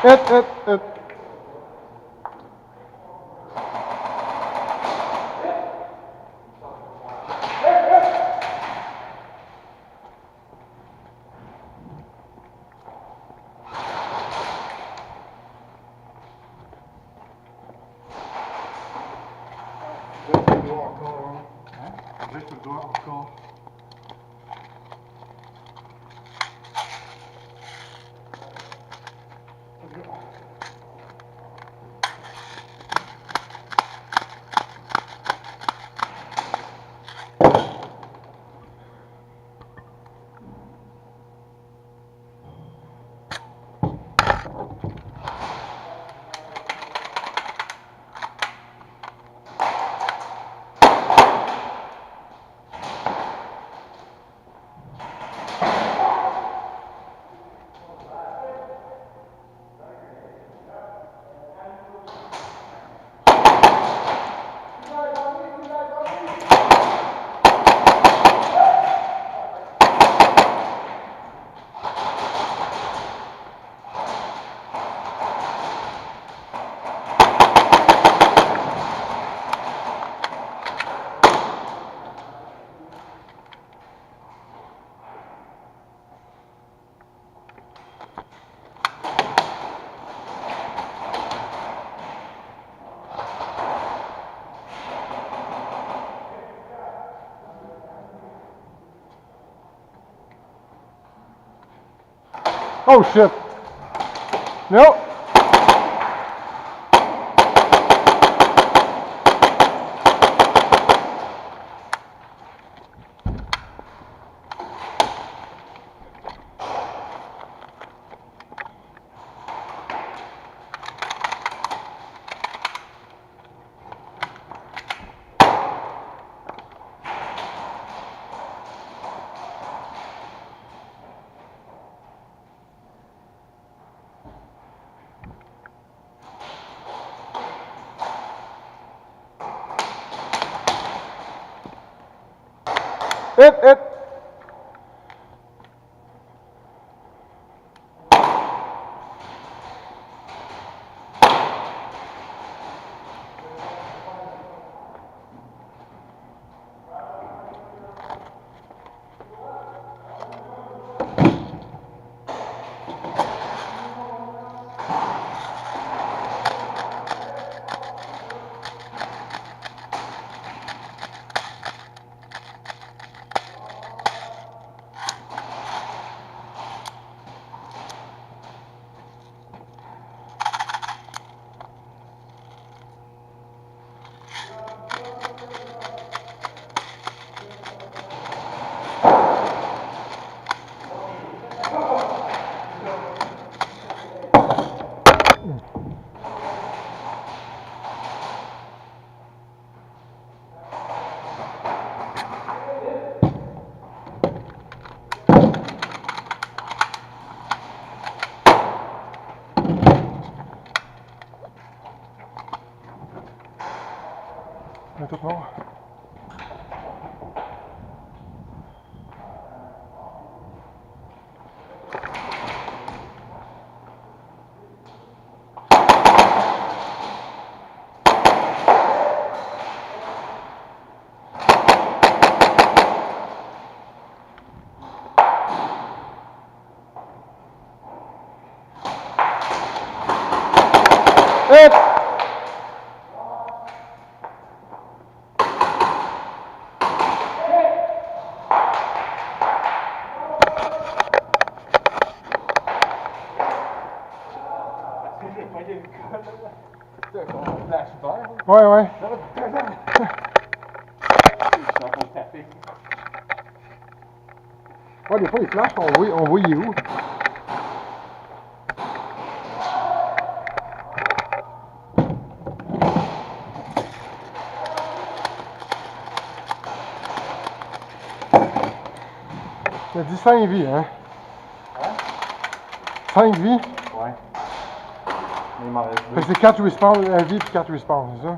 Hit. Reste le doigt encore. Oh shit. No. Hit. Tout noir. Hit. Ouais. Ouais, des fois, les flashs, on voit il est où. Il a dit 5 vies, hein? 5 vies? Ouais. Il m'en reste Fait 2. que c'est 4 respawns, 1 vie puis 4 respawns, c'est ça?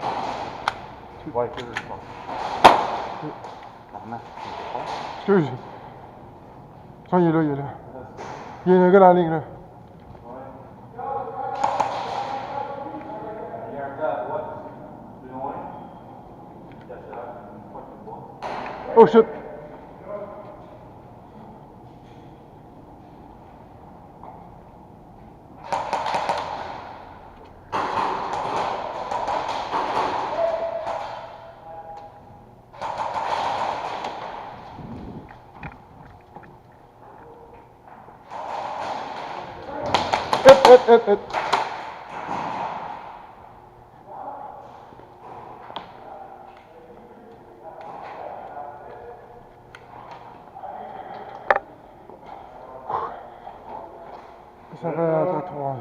Ouais, que je pense. Excuse. Tiens, il est là. Il y a un gars dans la ligne, là. Oh shit. Hit. Ça fait à 3.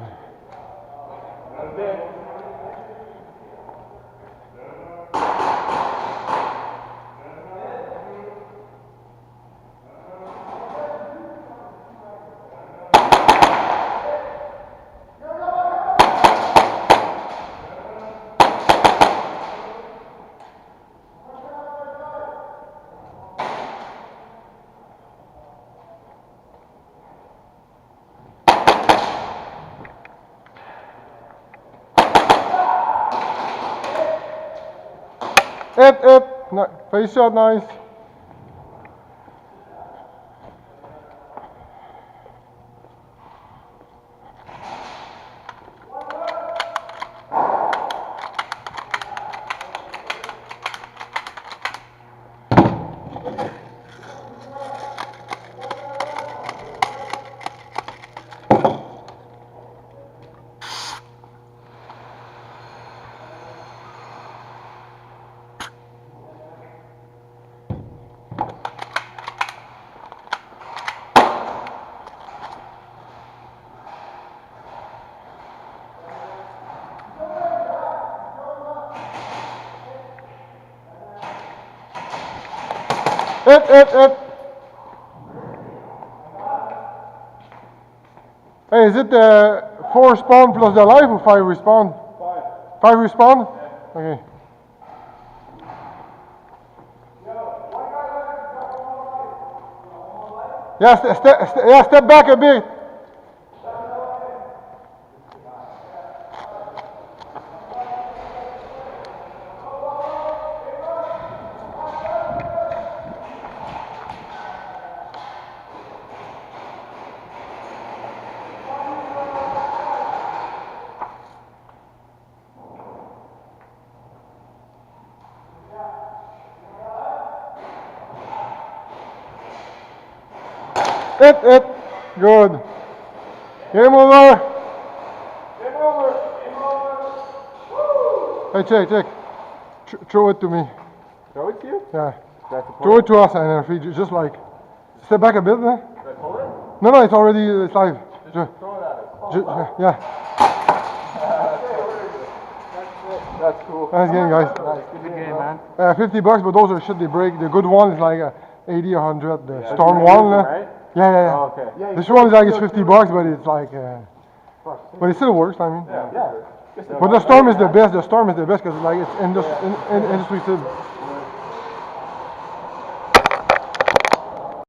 Hit. No, face shot, nice. Hit. Hey, is it 4 spawn plus the life or 5 respawn? 5 respawn? Okay. Yeah, step back a bit. Hit. Good. Game over. Hey, check. Throw it to me. Throw it to you? Yeah. Throw Throw it to us and if we just like step back a bit. Should I pull it? No, it's already live. Just throw it at us. Yeah. That's cool. Nice game, guys. Nice. Good game, man. $50, but those are shit they break. The good one is like 80 or 100. The Yeah. Storm You one. use them, right? Yeah. Oh, okay. Yeah, This one is like it's $50, but it's like, but it still works. I mean. Yeah. But the Storm is the best. The Storm is the best because like it's industry.